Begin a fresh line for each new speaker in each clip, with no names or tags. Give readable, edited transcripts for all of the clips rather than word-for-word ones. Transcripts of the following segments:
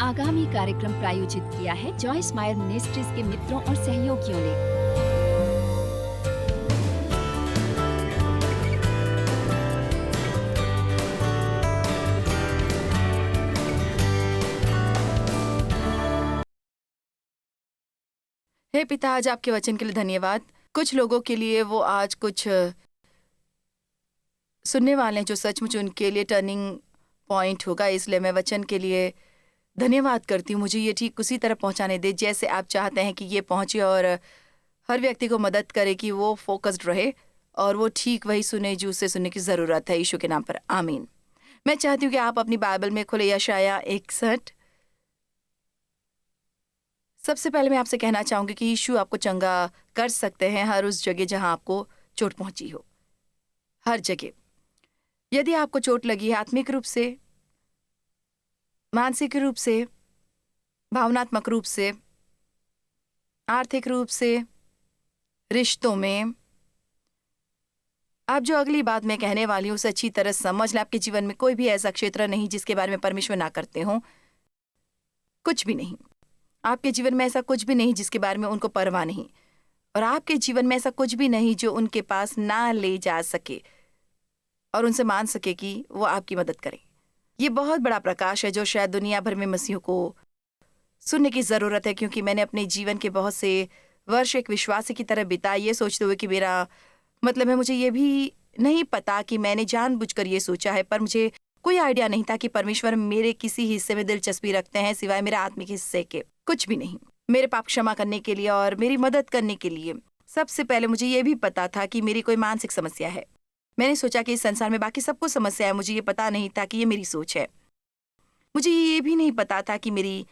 आगामी कार्यक्रम प्रायोजित किया है जॉयस मायर मिनिस्ट्रीज के मित्रों और सहयोगियों ने।
हे पिता, आज आपके वचन के लिए धन्यवाद। कुछ लोगों के लिए वो आज कुछ सुनने वाले हैं जो सचमुच उनके लिए टर्निंग पॉइंट होगा, इसलिए मैं वचन के लिए धन्यवाद करती हूँ। मुझे ये ठीक उसी तरह पहुंचाने दे जैसे आप चाहते हैं कि ये पहुंचे और हर व्यक्ति को मदद करे कि वो फोकस्ड रहे और वो ठीक वही सुने जो उसे सुनने की ज़रूरत है। यीशु के नाम पर आमीन। मैं चाहती हूँ कि आप अपनी बाइबल में खुले यशाया 61। सबसे पहले मैं आपसे कहना चाहूँगी कि यीशु आपको चंगा कर सकते हैं हर उस जगह जहाँ आपको चोट पहुँची हो। हर जगह यदि आपको चोट लगी है, आत्मिक रूप से, मानसिक रूप से, भावनात्मक रूप से, आर्थिक रूप से, रिश्तों में, आप जो अगली बात मैं कहने वाली हूँ उसे अच्छी तरह समझ लें। आपके जीवन में कोई भी ऐसा क्षेत्र नहीं जिसके बारे में परमेश्वर ना करते हों। कुछ भी नहीं। आपके जीवन में ऐसा कुछ भी नहीं जिसके बारे में उनको परवाह नहीं, और आपके जीवन में ऐसा कुछ भी नहीं जो उनके पास ना ले जा सके और उनसे मान सके कि वो आपकी मदद करें। ये बहुत बड़ा प्रकाश है जो शायद दुनिया भर में मसीहों को सुनने की ज़रूरत है, क्योंकि मैंने अपने जीवन के बहुत से वर्ष एक विश्वासी की तरह बिताए ये सोचते हुए कि मेरा मतलब है, मुझे ये भी नहीं पता कि मैंने जानबूझकर ये सोचा है, पर मुझे कोई आइडिया नहीं था कि परमेश्वर मेरे किसी हिस्से में दिलचस्पी रखते हैं सिवाय मेरे आत्मिक हिस्से के। कुछ भी नहीं। मेरे पाप क्षमा करने के लिए और मेरी मदद करने के लिए सबसे पहले मुझे ये भी पता था कि मेरी कोई मानसिक समस्या है। मैंने सोचा कि इस संसार में बाकी सबको समस्या है, मुझे ये पता नहीं था कि ये मेरी सोच है। मुझे ये भी नहीं पता था कि मेरी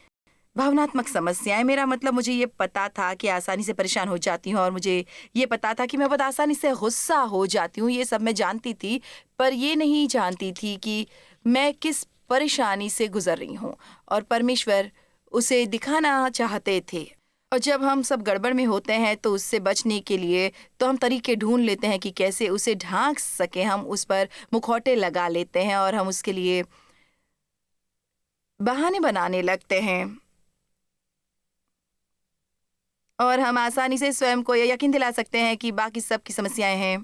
भावनात्मक समस्याएं, मेरा मतलब मुझे ये पता था कि आसानी से परेशान हो जाती हूँ और मुझे ये पता था कि मैं बहुत आसानी से गुस्सा हो जाती हूँ। ये सब मैं जानती थी, पर ये नहीं जानती थी कि मैं किस परेशानी से गुजर रही हूँ और परमेश्वर उसे दिखाना चाहते थे। और जब हम सब गड़बड़ में होते हैं तो उससे बचने के लिए तो हम तरीके ढूंढ लेते हैं कि कैसे उसे ढांक सके। हम उस पर मुखौटे लगा लेते हैं और हम उसके लिए बहाने बनाने लगते हैं, और हम आसानी से स्वयं को यह यकीन दिला सकते हैं कि बाकी सब की समस्याएं हैं।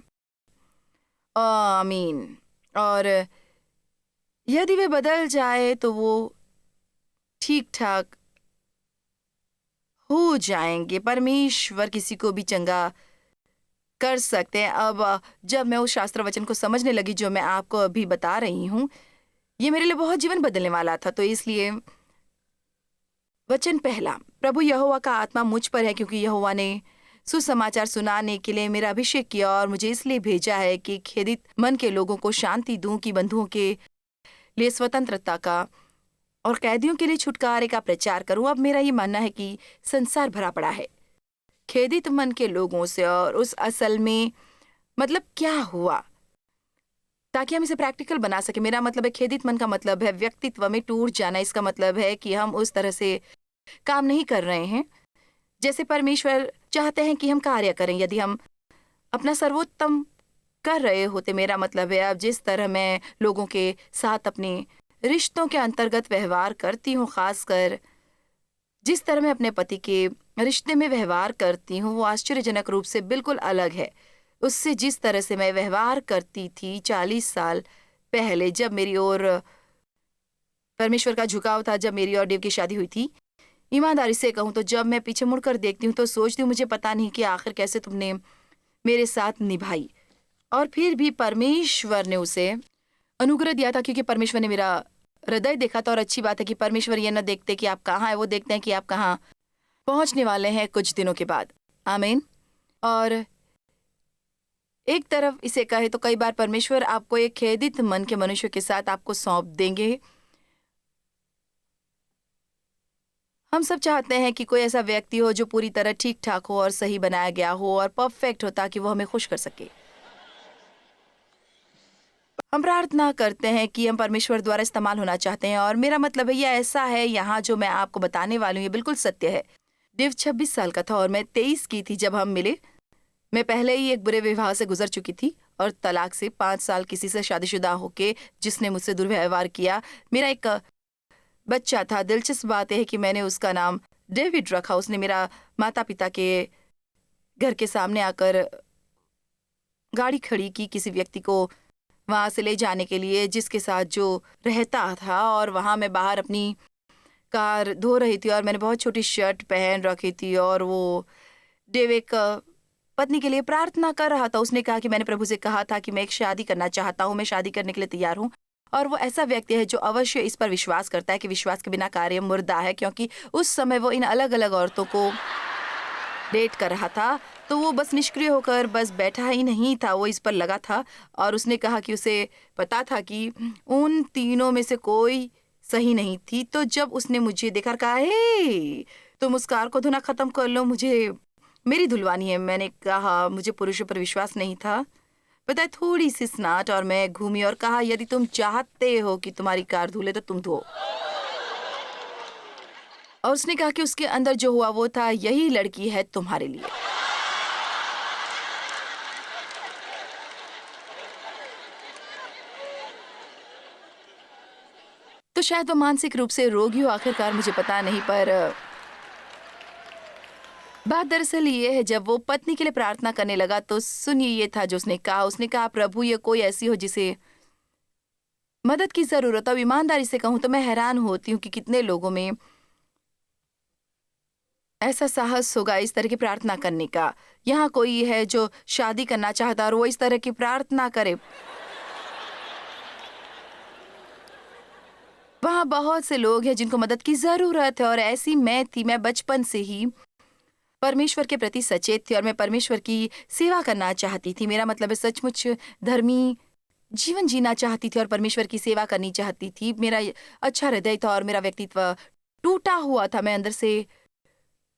आमीन। और यदि वे बदल जाए तो वो ठीक ठाक हो जाएंगे। परमेश्वर किसी को भी चंगा कर सकते हैं। अब जब मैं उस शास्त्र वचन को समझने लगी जो मैं आपको अभी बता रही हूँ, ये मेरे लिए बहुत जीवन बदलने वाला था। तो इसलिए वचन पहला, प्रभु यहोवा का आत्मा मुझ पर है क्योंकि यहोवा ने सुसमाचार सुनाने के लिए मेरा अभिषेक किया और मुझे इसलिए भेजा है कि खेदित मन के लोगों को शांति दूं, कि बंधुओं के लिए स्वतंत्रता का और कैदियों के लिए छुटकारे का प्रचार करूं। अब मेरा ये मानना है कि संसार भरा पड़ा है खेदित मन के लोगों से, और उस असल में मतलब क्या हुआ, ताकि हम इसे प्रैक्टिकल बना सके। मेरा मतलब है खेदित मन का मतलब है व्यक्तित्व में टूट जाना। इसका मतलब है कि हम उस तरह से काम नहीं कर रहे हैं जैसे परमेश्वर चाहते हैं कि हम कार्य करें। यदि हम अपना सर्वोत्तम कर रहे होते, मेरा मतलब है अब जिस तरह मैं लोगों के साथ अपने रिश्तों के अंतर्गत व्यवहार करती हूँ, खासकर जिस तरह मैं अपने पति के रिश्ते में व्यवहार करती हूँ, वो आश्चर्यजनक रूप से बिल्कुल अलग है उससे जिस तरह से मैं व्यवहार करती थी 40 साल पहले, जब मेरी ओर परमेश्वर का झुकाव था, जब मेरी और देव की शादी हुई थी। ईमानदारी से कहूँ तो जब मैं पीछे मुड़कर देखती हूँ तो सोचती हूँ मुझे पता नहीं कि आखिर कैसे तुमने मेरे साथ निभाई। और फिर भी परमेश्वर ने उसे अनुग्रह दिया था, क्योंकि परमेश्वर ने मेरा हृदय देखा था। और अच्छी बात है कि परमेश्वर ये न देखते कि आप कहाँ हैं, वो देखते हैं कि आप कहाँ पहुँचने वाले हैं कुछ दिनों के बाद। आमीन। और एक तरफ इसे कहे तो कई बार परमेश्वर आपको एक खेदित मन के मनुष्य के साथ आपको सौंप देंगे। हम सब चाहते हैं कि कोई ऐसा व्यक्ति हो जो पूरी तरह ठीक ठाक हो और सही बनाया गया हो और परफेक्ट हो, ताकि वो हमें खुश कर सके। हम प्रार्थना करते हैं कि हम परमेश्वर द्वारा इस्तेमाल होना चाहते हैं, और मेरा मतलब है यह ऐसा है। यहाँ जो मैं आपको बताने वाली हूँ ये बिल्कुल सत्य है। देव 26 साल का था और मैं 23 की थी जब हम मिले। मैं पहले ही एक बुरे विवाह से गुजर चुकी थी और तलाक से 5 साल किसी से शादीशुदा होके जिसने मुझसे दुर्व्यवहार किया। मेरा एक बच्चा था। दिलचस्प बात यह है कि मैंने उसका नाम डेविड रखा। उसने मेरा माता पिता के घर के सामने आकर गाड़ी खड़ी की किसी व्यक्ति को वहां से ले जाने के लिए, जिसके साथ जो रहता था, और वहां मैं बाहर अपनी कार धो रही थी और मैंने बहुत छोटी शर्ट पहन रखी थी और वो डेव एक पत्नी के लिए प्रार्थना कर रहा था। उसने कहा कि मैंने प्रभु से कहा था कि मैं एक शादी करना चाहता हूँ, मैं शादी करने के लिए तैयार हूँ। और वो ऐसा व्यक्ति है जो अवश्य इस पर विश्वास करता है कि विश्वास के बिना कार्य मुर्दा है, क्योंकि उस समय वो इन अलग अलग औरतों को डेट कर रहा था। तो वो बस निष्क्रिय होकर बस बैठा ही नहीं था, वो इस पर लगा था। और उसने कहा कि उसे पता था कि उन तीनों में से कोई सही नहीं थी। तो जब उसने मुझे देखा और कहा, हे तुम उस कार को धोना खत्म कर लो, मुझे मेरी धुलवानी है। मैंने कहा मुझे पुरुषों पर विश्वास नहीं था। पता है, थोड़ी सी स्नाट और मैं घूमी और कहा, यदि तुम चाहते हो कि तुम्हारी कार धुले तो तुम धो। और उसने कहा कि उसके अंदर जो हुआ वो था, यही लड़की है तुम्हारे लिए। तो शायद वो मानसिक रूप से रोगी हो, आखिरकार मुझे पता नहीं, पर बात दरअसल ये है, जब वो पत्नी के लिए प्रार्थना करने लगा तो सुनिए ये था जो उसने कहा। उसने कहा, प्रभु ये कोई ऐसी हो जिसे मदद की जरूरत। अब ईमानदारी से कहूं तो मैं हैरान होती हूँ कि कितने लोगों में ऐसा साहस होगा इस तरह की प्रार्थना करने का। यहाँ कोई है जो शादी करना चाहता और वो इस तरह की प्रार्थना करे। वहाँ बहुत से लोग हैं जिनको मदद की जरूरत है, और ऐसी मैं थी। मैं बचपन से ही परमेश्वर के प्रति सचेत थी और मैं परमेश्वर की सेवा करना चाहती थी। मेरा मतलब है सचमुच धर्मी जीवन जीना चाहती थी और परमेश्वर की सेवा करनी चाहती थी। मेरा अच्छा हृदय था और मेरा व्यक्तित्व टूटा हुआ था। मैं अंदर से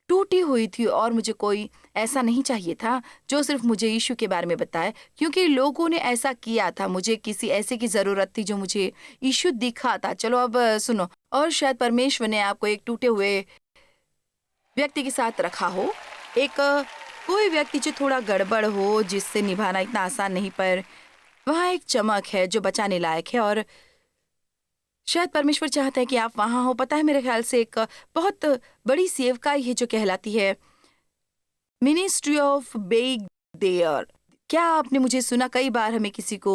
टूटी हुई थी और मुझे कोई ऐसा नहीं चाहिए था जो सिर्फ मुझे यीशु के बारे में बताए, क्योंकि लोगों ने ऐसा किया था। मुझे किसी ऐसे की जरूरत थी जो मुझे यीशु दिखा था। चलो अब सुनो। और शायद परमेश्वर ने आपको एक टूटे हुए व्यक्ति के साथ रखा हो, एक कोई व्यक्ति जो थोड़ा गड़बड़ हो, जिससे निभाना इतना आसान नहीं, पर वहाँ एक चमक है जो बचाने लायक है। और शायद परमेश्वर चाहता है कि आप वहाँ हो। पता है, मेरे ख्याल से एक बहुत बड़ी सेवकाई है जो कहलाती है मिनिस्ट्री ऑफ बेइंग देयर। क्या आपने मुझे सुना? कई बार हमें किसी को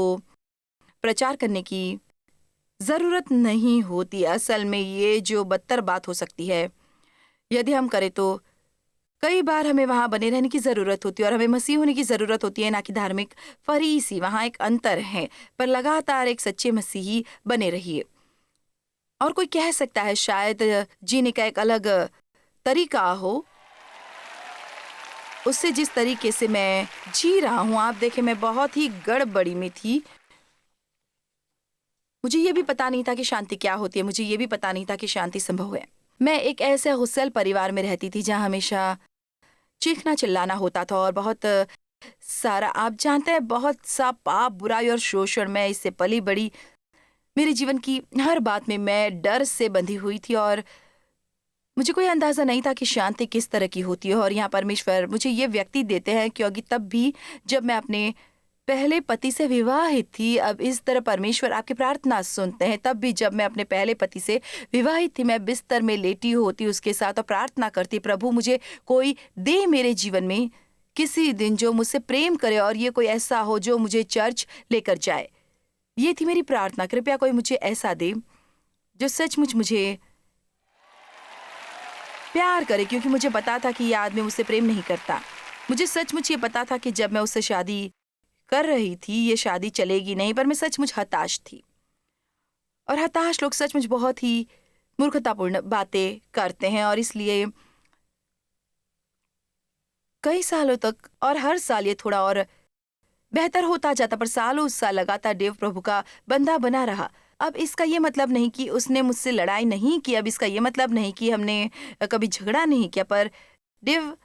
प्रचार करने की जरूरत नहीं होती। असल में ये जो बदतर बात हो सकती है यदि हम करें, तो कई बार हमें वहां बने रहने की जरूरत होती है और हमें मसीह होने की जरूरत होती है, ना कि धार्मिक फरीसी। वहां एक अंतर है, पर लगातार एक सच्चे मसीही बने रहिए। और कोई कह सकता है शायद जीने का एक अलग तरीका हो उससे जिस तरीके से मैं जी रहा हूं। आप देखें, मैं बहुत ही गड़बड़ी में थी। मुझे ये भी पता नहीं था कि शांति क्या होती है। मुझे ये भी पता नहीं था कि शांति संभव है। मैं एक ऐसे हुस्सल परिवार में रहती थी जहां हमेशा चीखना चिल्लाना होता था और बहुत सारा, आप जानते हैं, बहुत सा पाप, बुराई और शोषण। मैं इससे पली बड़ी। मेरे जीवन की हर बात में मैं डर से बंधी हुई थी और मुझे कोई अंदाजा नहीं था कि शांति किस तरह की होती है। और यहाँ परमेश्वर मुझे ये व्यक्ति देते हैं, क्योंकि तब भी जब मैं अपने पहले पति से विवाहित थी, अब इस तरह परमेश्वर आपकी प्रार्थना सुनते हैं। तब भी जब मैं अपने पहले पति से विवाहित थी, मैं बिस्तर में लेटी होती उसके साथ और प्रार्थना करती, प्रभु मुझे कोई दे मेरे जीवन में किसी दिन जो मुझसे प्रेम करे और ये कोई ऐसा हो जो मुझे चर्च लेकर जाए। ये थी मेरी प्रार्थना, कृपया कोई मुझे ऐसा दे जो सचमुच मुझे प्यार करे, क्योंकि मुझे पता था कि ये आदमी मुझसे प्रेम नहीं करता। मुझे सचमुच ये पता था कि जब मैं उससे शादी कर रही थी ये शादी चलेगी नहीं, पर मैं सचमुच हताश थी। और हताश लोग सचमुच बहुत ही मूर्खतापूर्ण बातें करते हैं, और इसलिए कई सालों तक, और हर साल ये थोड़ा और बेहतर होता जाता, पर सालों साल लगातार देव प्रभु का बंदा बना रहा। अब इसका ये मतलब नहीं कि उसने मुझसे लड़ाई नहीं की, अब इसका ये मतलब नहीं कि हमने कभी झगड़ा नहीं किया, पर देव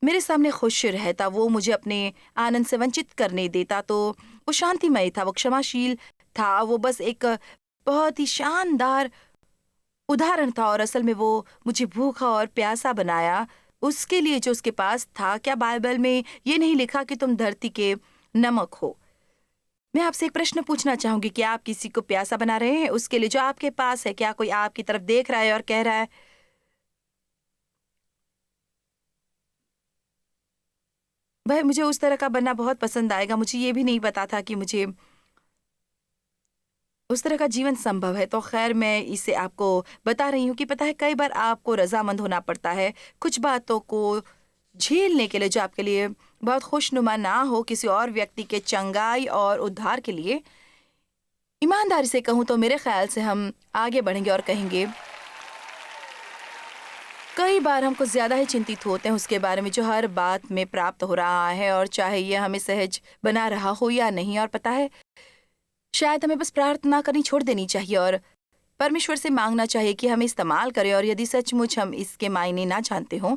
मेरे सामने खुश रहता। वो मुझे अपने आनंद से वंचित करने देता। तो वो शांतिमय था, वो क्षमाशील था, वो बस एक बहुत ही शानदार उदाहरण था। और असल में वो मुझे भूखा और प्यासा बनाया उसके लिए जो उसके पास था। क्या बाइबल में ये नहीं लिखा कि तुम धरती के नमक हो? मैं आपसे एक प्रश्न पूछना चाहूंगी कि आप किसी को प्यासा बना रहे हैं उसके लिए जो आपके पास है, क्या कोई आपकी तरफ देख रहा है और कह रहा है भाई मुझे उस तरह का बनना बहुत पसंद आएगा, मुझे ये भी नहीं पता था कि मुझे उस तरह का जीवन संभव है। तो खैर मैं इसे आपको बता रही हूँ कि पता है कई बार आपको रजामंद होना पड़ता है कुछ बातों को झेलने के लिए जो आपके लिए बहुत खुशनुमा ना हो, किसी और व्यक्ति के चंगाई और उद्धार के लिए। ईमानदारी से कहूँ तो मेरे ख्याल से हम आगे बढ़ेंगे और कहेंगे कई बार हमको ज्यादा ही चिंतित होते हैं उसके बारे में जो हर बात में प्राप्त हो रहा है, और चाहे ये हमें सहज बना रहा हो या नहीं। और पता है शायद हमें बस प्रार्थना करनी छोड़ देनी चाहिए और परमेश्वर से मांगना चाहिए कि हमें इस्तेमाल करें, और यदि सचमुच हम इसके मायने ना जानते हों।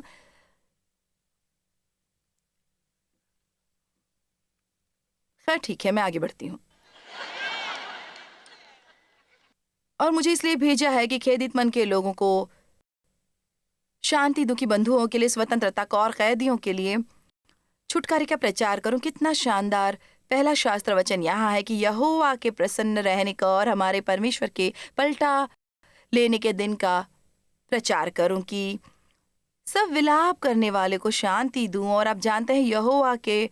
खैर ठीक है, मैं आगे बढ़ती हूँ। और मुझे इसलिए भेजा है कि खेदित मन के लोगों को शांति दूं, की बंधुओं के लिए स्वतंत्रता को और कैदियों के लिए छुटकारे का प्रचार करूं। कितना शानदार पहला शास्त्र वचन यहाँ है कि यहोवा के प्रसन्न रहने का और हमारे परमेश्वर के पलटा लेने के दिन का प्रचार करूं, कि सब विलाप करने वाले को शांति दूं। और आप जानते हैं यहोवा के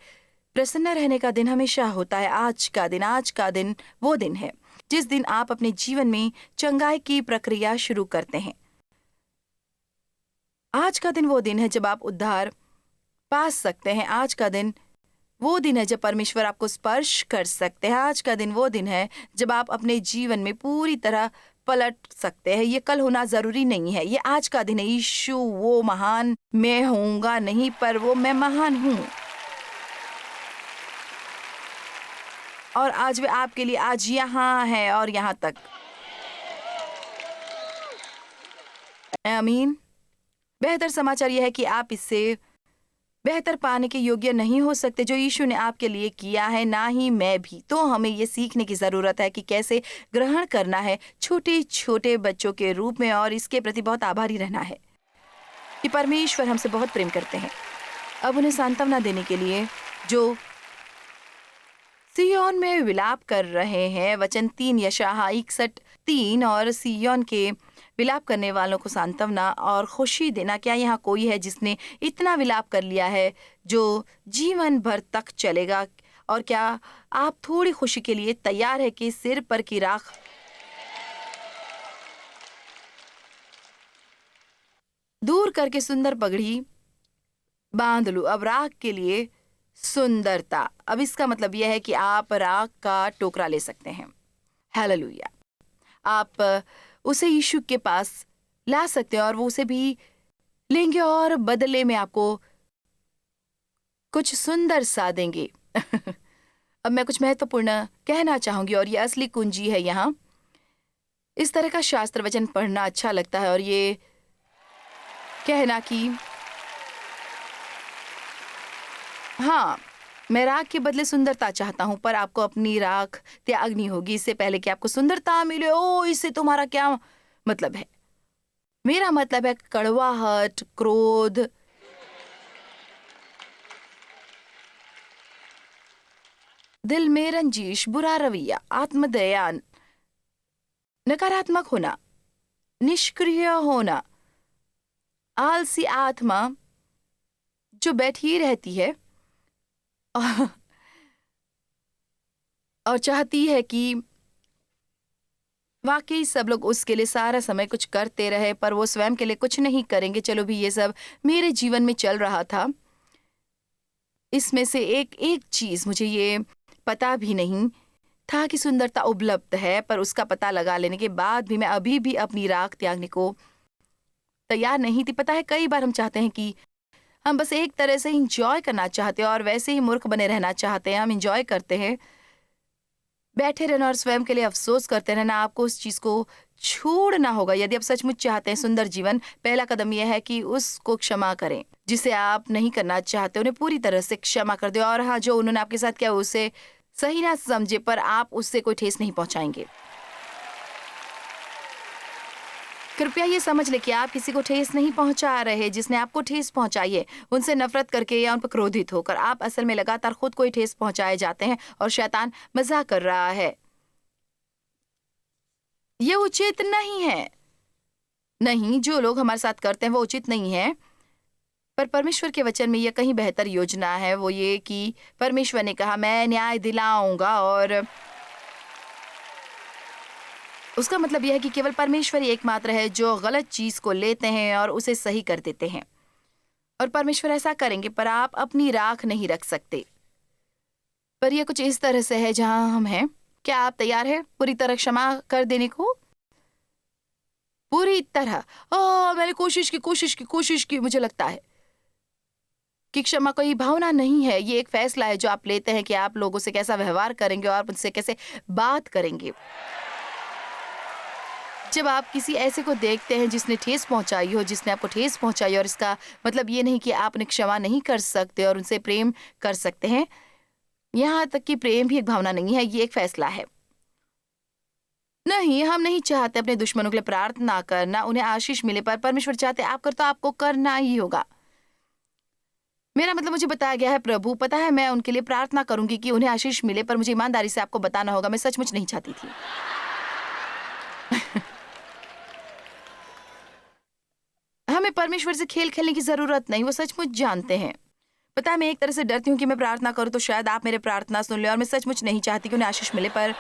प्रसन्न रहने का दिन हमेशा होता है। आज का दिन वो दिन है जिस दिन आप अपने जीवन में चंगाई की प्रक्रिया शुरू करते हैं। आज का दिन वो दिन है जब आप उद्धार पा सकते हैं। आज का दिन वो दिन है जब परमेश्वर आपको स्पर्श कर सकते हैं। आज का दिन वो दिन है जब आप अपने जीवन में पूरी तरह पलट सकते हैं। ये कल होना जरूरी नहीं है, ये आज का दिन है। यीशु वो महान मैं होऊंगा नहीं, पर वो मैं महान हूं, और आज वे आपके लिए आज यहाँ है और यहाँ तक। आमीन। बेहतर समाचार यह है कि आप इससे बेहतर पाने के योग्य नहीं हो सकते जो यीशु ने आपके लिए किया है, ना ही मैं भी। तो हमें ये सीखने की जरूरत है कि कैसे ग्रहण करना है छोटे छोटे बच्चों के रूप में, और इसके प्रति बहुत आभारी रहना है कि परमेश्वर हमसे बहुत प्रेम करते हैं। अब उन्हें सांत्वना देने के लिए जो सिय्योन में विलाप कर रहे हैं, वचन 3 यशायाह 61:3, और सिय्योन के विलाप करने वालों को सांत्वना और खुशी देना। क्या यहाँ कोई है जिसने इतना विलाप कर लिया है जो जीवन भर तक चलेगा? और क्या आप थोड़ी खुशी के लिए तैयार है कि सिर पर की राख दूर करके सुंदर पगड़ी बांध लूं? अब राख के लिए सुंदरता, अब इसका मतलब यह है कि आप राख का टोकरा ले सकते हैं। हालेलुया। आप उसे यीशु के पास ला सकते हैं और वो उसे भी लेंगे और बदले में आपको कुछ सुंदर सा देंगे। अब मैं कुछ महत्वपूर्ण कहना चाहूंगी और ये असली कुंजी है यहाँ। इस तरह का शास्त्र वचन पढ़ना अच्छा लगता है और ये कहना कि हाँ, मैं राख के बदले सुंदरता चाहता हूं, पर आपको अपनी राख त्यागनी होगी इससे पहले कि आपको सुंदरता मिले। ओ, इससे तुम्हारा क्या मतलब है? मेरा मतलब है कड़वाहट, क्रोध, दिल में रंजिश, बुरा रवैया, आत्मदया, नकारात्मक होना, निष्क्रिय होना, आलसी आत्मा जो बैठी रहती है और चाहती है कि वाकई सब लोग उसके लिए सारा समय कुछ करते रहे, पर वो स्वयं के लिए कुछ नहीं करेंगे। चलो भी, ये सब मेरे जीवन में चल रहा था। इसमें से एक एक चीज मुझे ये पता भी नहीं था कि सुंदरता उपलब्ध है, पर उसका पता लगा लेने के बाद भी मैं अभी भी अपनी राख त्यागने को तैयार नहीं थी। पता है, कई बार हम चाहते हैं कि हम बस एक तरह से इंजॉय करना चाहते हैं और वैसे ही मूर्ख बने रहना चाहते हैं। हम इंजॉय करते हैं, बैठे रहना और स्वयं के लिए अफसोस करते रहना। आपको उस चीज को छोड़ना होगा यदि आप सचमुच चाहते हैं सुंदर जीवन। पहला कदम यह है कि उसको क्षमा करें जिसे आप नहीं करना चाहते, उन्हें पूरी तरह से क्षमा कर दे। और हाँ, जो उन्होंने आपके साथ किया उसे सही ना समझे, पर आप उससे कोई ठेस नहीं पहुंचाएंगे। कृपया ये समझ ले कि आप किसी को ठेस नहीं पहुंचा रहे। जिसने आपको ठेस पहुंचाई है उनसे नफरत करके या उन पर क्रोधित होकर आप असल में लगातार खुद को ही ठेस पहुंचाए जाते हैं और शैतान मजाक कर रहा है। ये उचित नहीं है। नहीं, जो लोग हमारे साथ करते हैं वो उचित नहीं है। पर परमेश्वर के वचन में यह कहीं बेहतर योजना है। वो ये कि परमेश्वर ने कहा मैं न्याय दिलाऊंगा, और उसका मतलब यह है कि केवल परमेश्वर ही एकमात्र है जो गलत चीज को लेते हैं और उसे सही कर देते हैं। और परमेश्वर ऐसा करेंगे, पर आप अपनी राख नहीं रख सकते। पर यह कुछ इस तरह से है जहां हम हैं। क्या आप तैयार हैं पूरी तरह क्षमा कर देने को? पूरी तरह। मैंने कोशिश की। मुझे लगता है कि क्षमा कोई भावना नहीं है, ये एक फैसला है जो आप लेते हैं कि आप लोगों से कैसा व्यवहार करेंगे और उनसे कैसे बात करेंगे। जब आप किसी ऐसे को देखते हैं जिसने ठेस पहुंचाई हो, जिसने आपको ठेस पहुंचाई, और इसका मतलब ये नहीं कि आप उन्हें क्षमा नहीं कर सकते और उनसे प्रेम कर सकते हैं। यहाँ तक कि प्रेम भी एक भावना नहीं है, ये एक फैसला है। नहीं, हम नहीं चाहते अपने दुश्मनों के लिए प्रार्थना करना, उन्हें आशीष मिले, पर परमेश्वर चाहते आप कर तो आपको करना ही होगा। मेरा मतलब मुझे बताया गया है, प्रभु पता है मैं उनके लिए प्रार्थना करूंगी कि उन्हें आशीष मिले, पर मुझे ईमानदारी से आपको बताना होगा मैं सचमुच नहीं चाहती थी। हमें परमेश्वर से खेल खेलने की जरूरत नहीं, वो सचमुच जानते हैं। पता है मैं एक तरह से डरती हूँ कि मैं प्रार्थना करूँ तो शायद आप मेरे प्रार्थना सुन ले, और मैं सचमुच नहीं चाहती कि उन्हें आशीष मिले, पर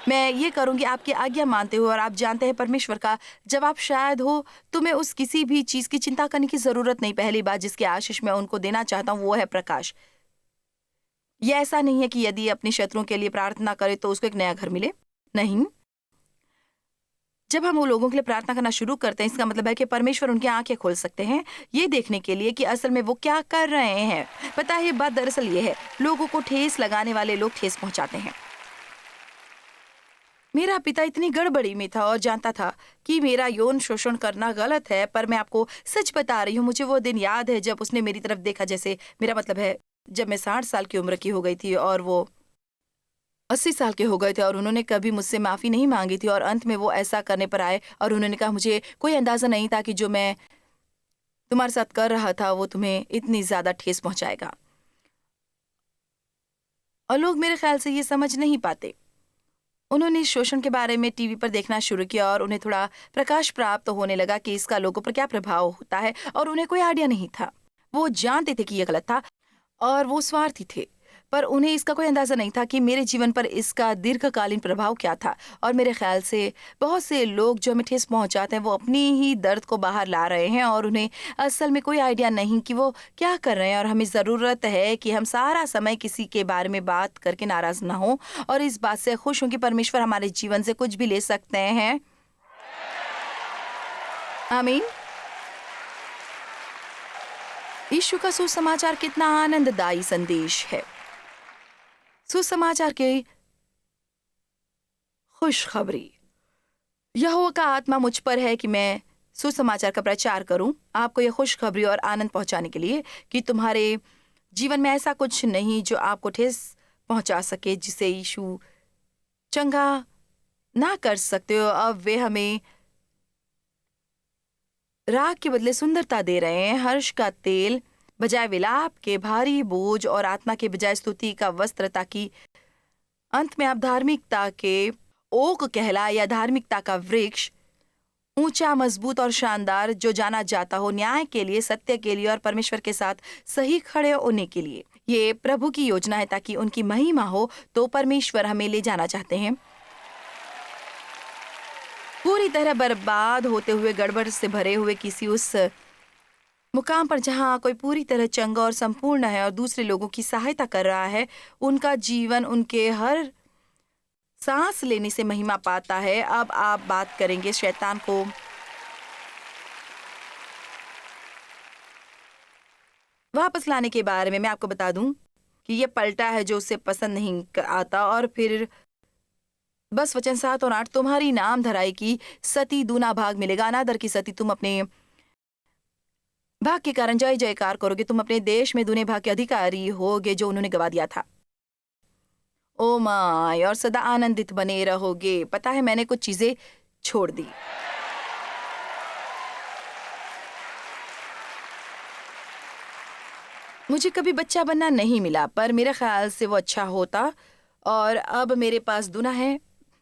मैं ये करूंगी आपकी आज्ञा मानते हुए। और आप जानते हैं परमेश्वर का जब आप शायद हो तो मैं उस किसी भी चीज की चिंता करने की जरूरत नहीं। पहली बात जिसकी आशीष मैं उनको देना चाहता हूँ वो है प्रकाश। यह ऐसा नहीं है कि यदि अपने शत्रुओं के लिए प्रार्थना करे तो उसको एक नया घर मिले, नहीं। जब हम वो लोगों के लिए प्रार्थना करना शुरू करते हैं, इसका मतलब है कि परमेश्वर उनकी आंखें खोल सकते हैं ये देखने के लिए कि असल में वो क्या कर रहे हैं। पता है बात दरअसल ये है, लोगों को ठेस लगाने वाले लोग ठेस पहुंचाते हैं। मेरा पिता इतनी गड़बड़ी में था और जानता था कि मेरा यौन शोषण करना गलत है, पर मैं आपको सच बता रही हूँ, मुझे वो दिन याद है जब उसने मेरी तरफ देखा। जैसे मेरा मतलब है जब मैं 60 साल की उम्र की हो गई थी और वो 80 साल के हो गए थे, और उन्होंने कभी मुझसे माफ़ी नहीं मांगी थी, और अंत में वो ऐसा करने पर आए और उन्होंने कहा मुझे कोई अंदाज़ा नहीं था कि जो मैं तुम्हारे साथ कर रहा था वो तुम्हें इतनी ज़्यादा ठेस पहुँचाएगा। और लोग मेरे ख्याल से ये समझ नहीं पाते। उन्होंने शोषण के बारे में टीवी पर देखना शुरू किया और उन्हें थोड़ा प्रकाश प्राप्त होने लगा कि इसका लोगों पर क्या प्रभाव होता है, और उन्हें कोई आइडिया नहीं था। वो जानते थे कि यह गलत था और वो स्वार्थी थे, पर उन्हें इसका कोई अंदाजा नहीं था कि मेरे जीवन पर इसका दीर्घकालीन प्रभाव क्या था। और मेरे ख्याल से बहुत से लोग जो हमें ठेस पहुंचाते हैं वो अपनी ही दर्द को बाहर ला रहे हैं और उन्हें असल में कोई आइडिया नहीं कि वो क्या कर रहे हैं। और हमें ज़रूरत है कि हम सारा समय किसी के बारे में बात करके नाराज ना हो और इस बात से खुश हों कि परमेश्वर हमारे जीवन से कुछ भी ले सकते हैं। आमीन। यीशु का सुसमाचार कितना आनंददायी संदेश है। सुसमाचार की खुशखबरी। यहोवा का आत्मा मुझ पर है कि मैं सुसमाचार का प्रचार करूं, आपको यह खुशखबरी और आनंद पहुंचाने के लिए कि तुम्हारे जीवन में ऐसा कुछ नहीं जो आपको ठेस पहुंचा सके, जिसे यीशु चंगा ना कर सकते हो। अब वे हमें राग के बदले सुंदरता दे रहे हैं, हर्ष का तेल बजाय विलाप के, भारी बोझ और आत्मा के बजाय स्तुति का वस्त्र, ताकि अंत में आप धार्मिकता के ओक कहलाए, या धार्मिकता का वृक्ष, ऊंचा, मजबूत और शानदार, जो जाना जाता हो न्याय के लिए, सत्य के लिए और परमेश्वर के साथ सही खड़े होने के लिए। ये प्रभु की योजना है ताकि उनकी महिमा हो। तो परमेश्वर हमें ले जाना चाहते हैं पूरी तरह बर्बाद होते हुए, गड़बड़ से भरे हुए किसी उस मुकाम पर जहां कोई पूरी तरह चंगा और संपूर्ण है और दूसरे लोगों की सहायता कर रहा है। उनका जीवन उनके हर सांस लेने से महिमा पाता है। अब आप बात करेंगे शैतान को वापस लाने के बारे में। मैं आपको बता दूं कि यह पलटा है जो उसे पसंद नहीं आता। और फिर बस वचन 7 और 8, तुम्हारी नाम धराई की सती दूना भाग मिलेगा। अनादर की सती, तुम अपने भाग के कारण जय जयकार करोगे। तुम अपने देश में दूने भाग के अधिकारी होगे जो उन्होंने गवा दिया था। ओ माय, और सदा आनंदित बने रहोगे। पता है मैंने कुछ चीजें छोड़ दी। मुझे कभी बच्चा बनना नहीं मिला, पर मेरे ख्याल से वो अच्छा होता। और अब मेरे पास दूल्हा है।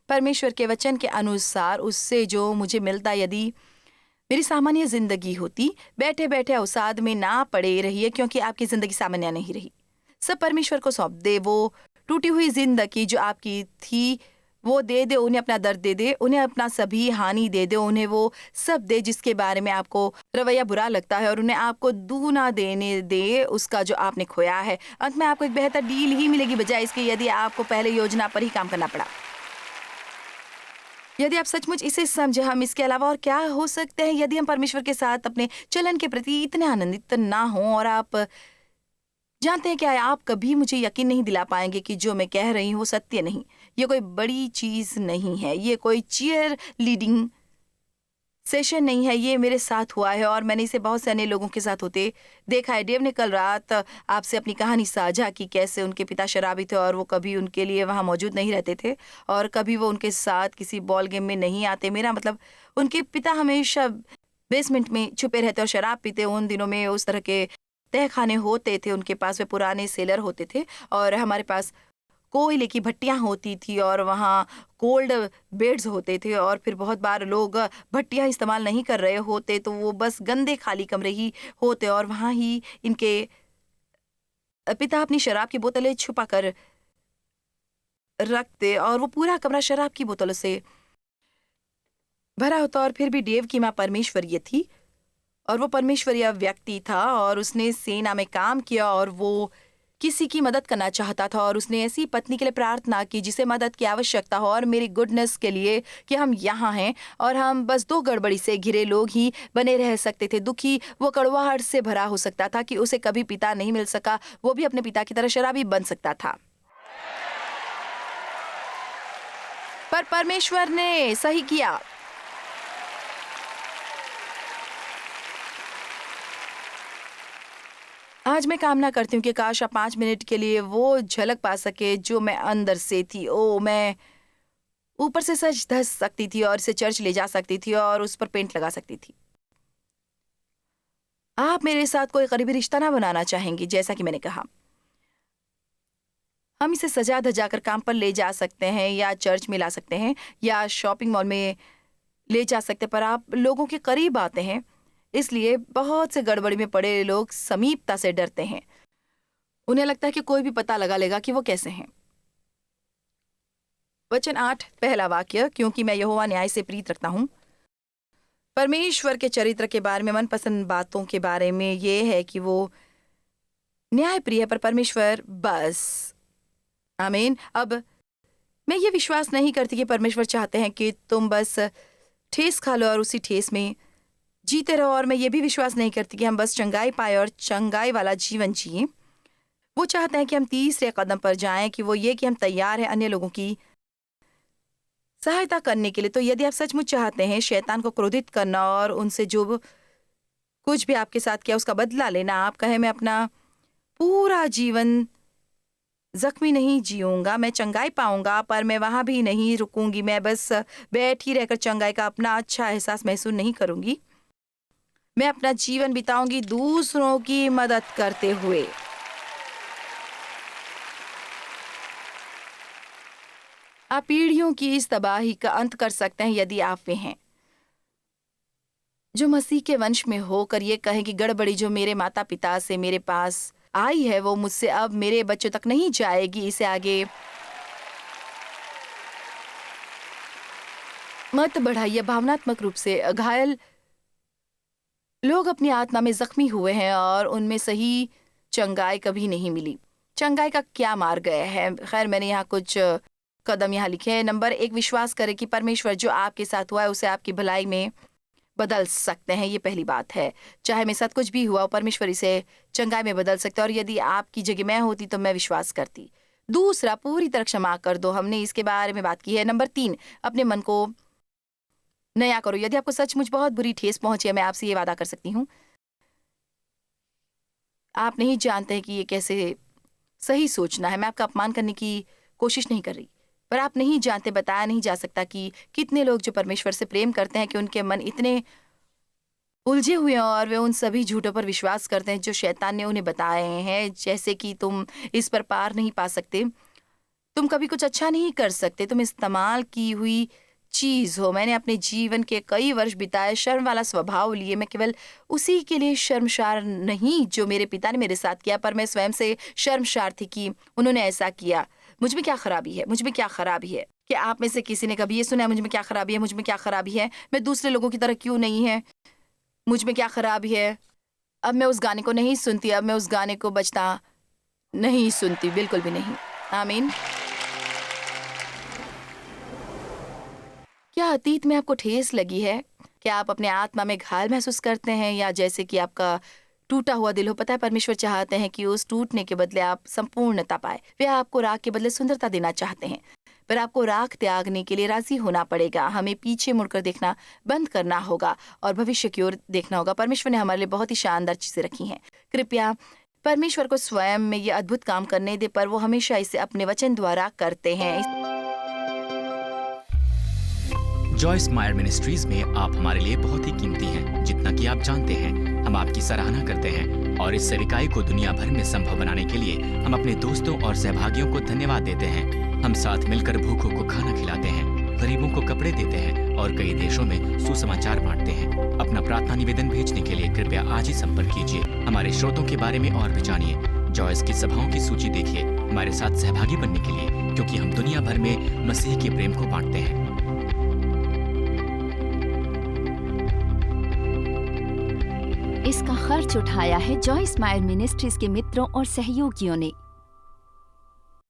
परमेश्वर के वचन के अनुसार उससे जो मुझे मिलता, यदि मेरी सामान्य जिंदगी होती, बैठे बैठे अवसाद में ना पड़े रहिए, क्योंकि आपकी जिंदगी सामान्य नहीं रही। सब परमेश्वर को सौंप दे। वो टूटी हुई जिंदगी जो आपकी थी वो दे दे, उन्हें अपना दर्द दे दे, उन्हें अपना सभी हानि दे दे, उन्हें वो सब दे जिसके बारे में आपको रवैया बुरा लगता है, और उन्हें आपको दूना देने दे उसका जो आपने खोया है। अंत में आपको एक बेहतर डील ही मिलेगी, बजाय इसके यदि आपको पहले योजना पर ही काम करना पड़ा। यदि आप सचमुच इसे समझे, हम इसके अलावा और क्या हो सकते हैं यदि हम परमेश्वर के साथ अपने चलन के प्रति इतने आनंदित ना हों। और आप जानते हैं क्या है, आप कभी मुझे यकीन नहीं दिला पाएंगे कि जो मैं कह रही हूँ वो सत्य नहीं। ये कोई बड़ी चीज नहीं है, ये कोई चीयर लीडिंग सेशन नहीं है, ये मेरे साथ हुआ है और मैंने इसे बहुत से अन्य लोगों के साथ होते देखा है। डेव ने कल रात आपसे अपनी कहानी साझा की, कैसे उनके पिता शराबी थे और वो कभी उनके लिए वहाँ मौजूद नहीं रहते थे, और कभी वो उनके साथ किसी बॉल गेम में नहीं आते। मेरा मतलब, उनके पिता हमेशा बेसमेंट में छुपे रहते और शराब पीते। उन दिनों में उस तरह के तहखाने होते थे उनके पास, वे पुराने सेलर होते थे, और हमारे पास कोयले की भट्टियां होती थी और वहाँ कोल्ड बेड्स होते थे। और फिर बहुत बार लोग भट्टियां इस्तेमाल नहीं कर रहे होते, तो वो बस गंदे खाली कमरे ही होते, और वहाँ ही इनके पिता अपनी शराब की बोतलें छुपा कर रखते, और वो पूरा कमरा शराब की बोतलों से भरा होता। और फिर भी डेव की माँ परमेश्वरीय थी, और वो परमेश्वरीय व्यक्ति था, और उसने सेना में काम किया, और वो किसी की मदद करना चाहता था, और उसने ऐसी पत्नी के लिए प्रार्थना की जिसे मदद की आवश्यकता हो, और मेरी गुडनेस के लिए कि हम यहाँ हैं और हम बस दो गड़बड़ी से घिरे लोग ही बने रह सकते थे। दुखी, वो कड़वाहट से भरा हो सकता था कि उसे कभी पिता नहीं मिल सका, वो भी अपने पिता की तरह शराबी बन सकता था। पर परमेश्वर ने सही किया। आज मैं कामना करती हूँ कि काश आप 5 मिनट के लिए वो झलक पा सके जो मैं अंदर से थी। ओ, मैं ऊपर से सच धस सकती थी और इसे चर्च ले जा सकती थी और उस पर पेंट लगा सकती थी। आप मेरे साथ कोई करीबी रिश्ता ना बनाना चाहेंगी, जैसा कि मैंने कहा। हम इसे सजा धजा कर काम पर ले जा सकते हैं, या चर्च में ला सकते हैं, या शॉपिंग मॉल में ले जा सकते हैं, पर आप लोगों के करीब आते हैं। इसलिए बहुत से गड़बड़ी में पड़े लोग समीपता से डरते हैं। उन्हें लगता है कि कोई भी पता लगा लेगा कि वो कैसे हैं। वचन 8 पहला वाक्य, क्योंकि मैं यहोवा न्याय से प्रीत रखता हूँ। परमेश्वर के चरित्र के बारे में, मनपसंद बातों के बारे में ये है कि वो न्याय प्रिय है, पर परमेश्वर बस। आमीन। अब मैं ये विश्वास नहीं करती कि परमेश्वर चाहते हैं कि तुम बस ठेस खा लो और उसी ठेस में जीते रहो, और मैं ये भी विश्वास नहीं करती कि हम बस चंगाई पाए और चंगाई वाला जीवन जिए। वो चाहते हैं कि हम तीसरे कदम पर जाएं, कि वो ये कि हम तैयार हैं अन्य लोगों की सहायता करने के लिए। तो यदि आप सचमुच चाहते हैं शैतान को क्रोधित करना और उनसे जो कुछ भी आपके साथ किया उसका बदला लेना, आप कहें मैं अपना पूरा जीवन जख्मी नहीं जीऊंगा, मैं चंगाई पाऊंगा, पर मैं वहां भी नहीं रुकूंगी, मैं बस बैठी रहकर चंगाई का अपना अच्छा एहसास महसूस नहीं करूंगी, मैं अपना जीवन बिताऊंगी दूसरों की मदद करते हुए। आप पीढ़ियों की इस तबाही का अंत कर सकते हैं यदि आप वे हैं जो मसीह के वंश में होकर ये कहें कि गड़बड़ी जो मेरे माता पिता से मेरे पास आई है वो मुझसे अब मेरे बच्चों तक नहीं जाएगी, इसे आगे मत बढ़ाइए। भावनात्मक रूप से घायल लोग अपनी आत्मा में जख्मी हुए हैं और उनमें सही चंगाई कभी नहीं मिली। चंगाई का क्या मार्ग है? खैर, मैंने यहाँ कुछ कदम यहाँ लिखे हैं। नंबर 1, विश्वास करें कि परमेश्वर जो आपके साथ हुआ है उसे आपकी भलाई में बदल सकते हैं। ये पहली बात है। चाहे मेरे साथ कुछ भी हुआ, परमेश्वर इसे चंगाई में बदल सकते हैं, और यदि आपकी जगह मैं होती तो मैं विश्वास करती। दूसरा, पूरी तरह क्षमा कर दो। हमने इसके बारे में बात की है। नंबर 3, अपने मन को नया करो। यदि आपको सचमुच बहुत बुरी ठेस पहुंची है, मैं आपसे ये वादा कर सकती हूँ, आप नहीं जानते हैं कि ये कैसे सही सोचना है। मैं आपका अपमान करने की कोशिश नहीं कर रही, पर आप नहीं जानते, बताया नहीं जा सकता कि कितने लोग जो परमेश्वर से प्रेम करते हैं कि उनके मन इतने उलझे हुए हैं और वे उन सभी झूठों पर विश्वास करते हैं जो शैतान ने उन्हें बताए हैं, जैसे कि तुम इस पर पार नहीं पा सकते, तुम कभी कुछ अच्छा नहीं कर सकते, तुम इस्तेमाल की हुई चीज हो। मैंने अपने जीवन के कई वर्ष बिताए शर्म वाला स्वभाव लिए। मैं केवल उसी के लिए शर्मसार नहीं जो मेरे पिता ने मेरे साथ किया, पर मैं स्वयं से शर्मसार थी कि उन्होंने ऐसा किया। मुझ में क्या खराबी है? मुझ में क्या खराबी है? क्या आप में से किसी ने कभी ये सुना है मुझ में क्या खराबी है? मुझ में क्या खराबी है? मैं दूसरे लोगों की तरह क्यों नहीं है? मुझ में क्या खराबी है? अब मैं उस गाने को नहीं सुनती, अब मैं उस गाने को बजता नहीं सुनती, बिल्कुल भी नहीं। आमीन। क्या अतीत में आपको ठेस लगी है? क्या आप अपने आत्मा में घायल महसूस करते हैं, या जैसे कि आपका टूटा हुआ दिल हो? पता है, परमेश्वर चाहते हैं कि उस टूटने के बदले आप संपूर्णता पाए। वे आपको राख के बदले सुंदरता देना चाहते हैं, पर आपको राख त्यागने के लिए राजी होना पड़ेगा। हमें पीछे मुड़कर देखना बंद करना होगा और भविष्य की ओर देखना होगा। परमेश्वर ने हमारे लिए बहुत ही शानदार चीजें रखी हैं। कृपया परमेश्वर को स्वयं में ये अद्भुत काम करने दे, पर वो हमेशा इसे अपने वचन द्वारा करते हैं।
जॉयस मायर मिनिस्ट्रीज में आप हमारे लिए बहुत ही कीमती हैं, जितना कि आप जानते हैं। हम आपकी सराहना करते हैं और इस सेविकाई को दुनिया भर में संभव बनाने के लिए हम अपने दोस्तों और सहभागियों को धन्यवाद देते हैं। हम साथ मिलकर भूखों को खाना खिलाते हैं, गरीबों को कपड़े देते हैं और कई देशों में सुसमाचार बांटते हैं। अपना प्रार्थना निवेदन भेजने के लिए कृपया आज ही संपर्क कीजिए। हमारे स्रोतों के बारे में और भी जानिए। जॉयस की सभाओं की सूची देखिए हमारे साथ सहभागी बनने के लिए, क्योंकि हम दुनिया भर में मसीह के प्रेम को बांटते हैं।
इसका खर्च उठाया है जॉयस मायर मिनिस्ट्रीज के मित्रों और सहयोगियों ने।